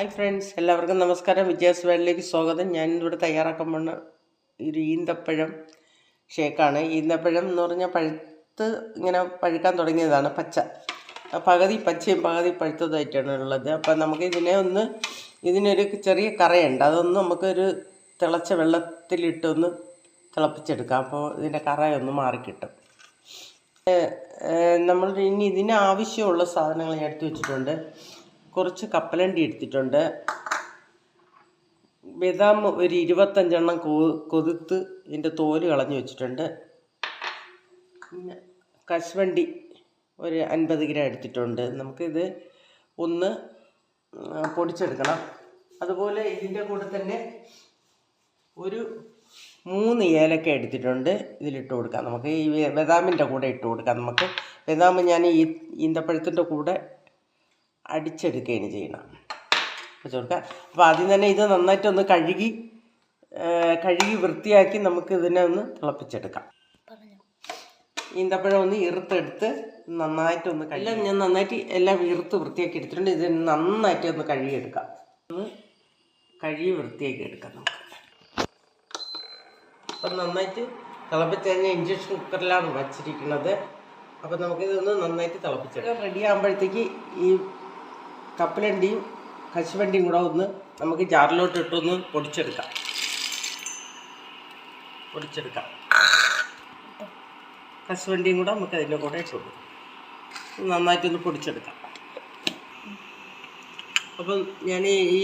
Hi friends, എല്ലാവർക്കും നമസ്കാരം. വിജയാസ് വേൾഡിലേക്ക് സ്വാഗതം. ഞാനിവിടെ തയ്യാറാക്കാൻ പോകുന്ന ഒരു ഈന്തപ്പഴം ഷേക്കാണ്. ഈന്തപ്പഴം എന്ന് പറഞ്ഞാൽ പഴുത്ത് ഇങ്ങനെ പഴുക്കാൻ തുടങ്ങിയതാണ്. പകുതി പച്ചയും പകുതി പഴുത്തതായിട്ടാണ് ഉള്ളത്. അപ്പം നമുക്ക് ഇതിനൊരു ചെറിയ കറയുണ്ട്. അതൊന്ന് നമുക്കൊരു തിളച്ച വെള്ളത്തിലിട്ടൊന്ന് തിളപ്പിച്ചെടുക്കാം. അപ്പോൾ ഇതിൻ്റെ കറയൊന്ന് മാറിക്കിട്ടും. നമ്മൾ ഇനി ഇതിനാവശ്യമുള്ള സാധനങ്ങൾ ഞാൻ എടുത്തു വെച്ചിട്ടുണ്ട്. കുറച്ച് കപ്പലണ്ടി എടുത്തിട്ടുണ്ട്. ബദാം ഒരു 25 കൊതുത്ത് ഇതിൻ്റെ തോല് കളഞ്ഞു വെച്ചിട്ടുണ്ട്. പിന്നെ കശുവണ്ടി ഒരു 50 ഗ്രാം എടുത്തിട്ടുണ്ട്. നമുക്കിത് ഒന്ന് പൊടിച്ചെടുക്കണം. അതുപോലെ ഇതിൻ്റെ കൂടെ തന്നെ ഒരു 3 ഏലക്ക എടുത്തിട്ടുണ്ട്. ഇതിലിട്ട് കൊടുക്കാം. നമുക്ക് ഈ ബദാമിൻ്റെ കൂടെ ഇട്ട് കൊടുക്കാം. നമുക്ക് ബദാം ഞാൻ ഈ ഈന്തപ്പഴത്തിൻ്റെ കൂടെ അടിച്ചെടുക്കുകയാണ് ചെയ്യണം. വെച്ച് കൊടുക്കാം. അപ്പോൾ ആദ്യം തന്നെ ഇത് നന്നായിട്ടൊന്ന് കഴുകി വൃത്തിയാക്കി നമുക്ക് ഇതിനെ ഒന്ന് തിളപ്പിച്ചെടുക്കാം. ഈന്തപ്പഴം ഒന്ന് ഇറുത്തെടുത്ത് നന്നായിട്ടൊന്ന് ഞാൻ നന്നായിട്ട് എല്ലാം വൃത്തിയാക്കി എടുത്തിട്ടുണ്ട്. ഇത് നന്നായിട്ട് ഒന്ന് കഴുകിയെടുക്കാം. ഒന്ന് കഴുകി വൃത്തിയാക്കി എടുക്കാം നമുക്ക്. അപ്പം നന്നായിട്ട് തിളപ്പിച്ച് കഴിഞ്ഞാൽ ഇൻഡക്ഷൻ കുക്കറിലാണ് വച്ചിരിക്കുന്നത്. അപ്പം നമുക്കിതൊന്ന് നന്നായിട്ട് തിളപ്പിച്ചെടുക്കാം. റെഡി ആകുമ്പോഴത്തേക്ക് ഈ കപ്പലണ്ടിയും കശുവണ്ടിയും കൂടെ ഒന്ന് നമുക്ക് ജാറിലോട്ട് ഇട്ടൊന്ന് പൊടിച്ചെടുക്കാം. കശുവണ്ടിയും കൂടെ നമുക്ക് അതിൻ്റെ കൂടെ ഇട്ട് കൊടുക്കാം. നന്നായിട്ടൊന്ന് പൊടിച്ചെടുക്കാം. അപ്പം ഞാൻ ഈ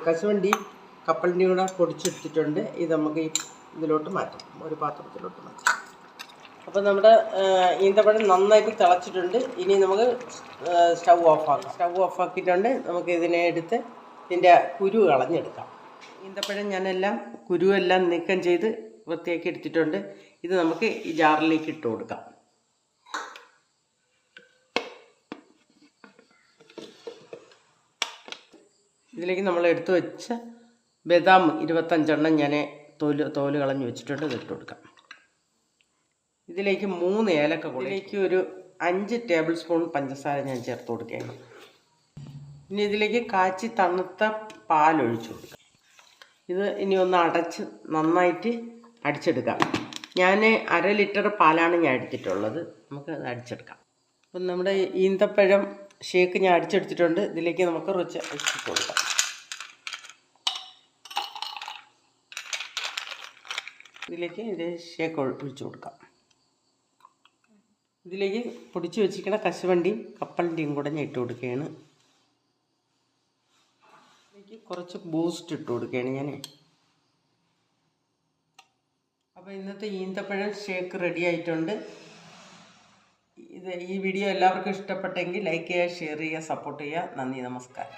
കശുവണ്ടിയും കപ്പലണ്ടിയും കൂടെ പൊടിച്ചെടുത്തിട്ടുണ്ട്. ഇത് നമുക്ക് ഇതിലോട്ട് മാറ്റാം, ഒരു പാത്രത്തിലോട്ട് മാറ്റാം. അപ്പോൾ നമ്മുടെ ഈന്തപ്പഴം നന്നായിട്ട് തിളച്ചിട്ടുണ്ട്. ഇനി നമുക്ക് സ്റ്റൗ ഓഫാക്കിയിട്ടുണ്ട്. നമുക്ക് ഇതിനെ എടുത്ത് ഇതിൻ്റെ കുരു കളഞ്ഞെടുക്കാം. ഈന്തപ്പഴം ഞാനെല്ലാം കുരുവെല്ലാം നീക്കം ചെയ്ത് വൃത്തിയാക്കി എടുത്തിട്ടുണ്ട്. ഇത് നമുക്ക് ഈ ജാറിലേക്ക് ഇട്ട് കൊടുക്കാം. ഇതിലേക്ക് നമ്മൾ എടുത്തു വെച്ച ബദാം 25 ഞാൻ തോല് കളഞ്ഞ് വെച്ചിട്ടുണ്ട്. ഇതിട്ട് കൊടുക്കാം. ഇതിലേക്ക് 3 ഏലക്ക കൂടി, ഇതിലേക്ക് ഒരു 5 ടേബിൾ സ്പൂൺ പഞ്ചസാര ഞാൻ ചേർത്ത് കൊടുക്കുകയാണ്. ഇനി ഇതിലേക്ക് കാച്ചി തണുത്ത പാലൊഴിച്ചു കൊടുക്കാം. ഇത് ഇനി ഒന്ന് അടച്ച് നന്നായിട്ട് അടിച്ചെടുക്കാം. ഞാൻ 1/2 ലിറ്റർ പാലാണ് ഞാൻ എടുത്തിട്ടുള്ളത്. നമുക്ക് അത് അടിച്ചെടുക്കാം. അപ്പം നമ്മുടെ ഈന്തപ്പഴം ഷേക്ക് ഞാൻ അടിച്ചെടുത്തിട്ടുണ്ട്. ഇതിലേക്ക് നമുക്ക് കുറച്ച് ഒഴിച്ചിട്ട് കൊടുക്കാം. ഇതിലേക്ക് ഇത് ഷേക്ക് ഒഴിച്ചു കൊടുക്കാം. ഇതിലേക്ക് പൊടിച്ച് വെച്ചിരിക്കുന്ന കശുവണ്ടിയും കപ്പലണ്ടിയും കൂടെ ഞാൻ ഇട്ട് കൊടുക്കുകയാണ്. ഇതിലേക്ക് കുറച്ച് ബൂസ്റ്റ് ഇട്ട് കൊടുക്കുകയാണ് ഞാൻ. അപ്പോൾ ഇന്നത്തെ ഈന്തപ്പഴം ഷേക്ക് റെഡി ആയിട്ടുണ്ട്. ഈ വീഡിയോ എല്ലാവർക്കും ഇഷ്ടപ്പെട്ടെങ്കിൽ ലൈക്ക് ചെയ്യുക, ഷെയർ ചെയ്യുക, സപ്പോർട്ട് ചെയ്യുക. നന്ദി, നമസ്കാരം.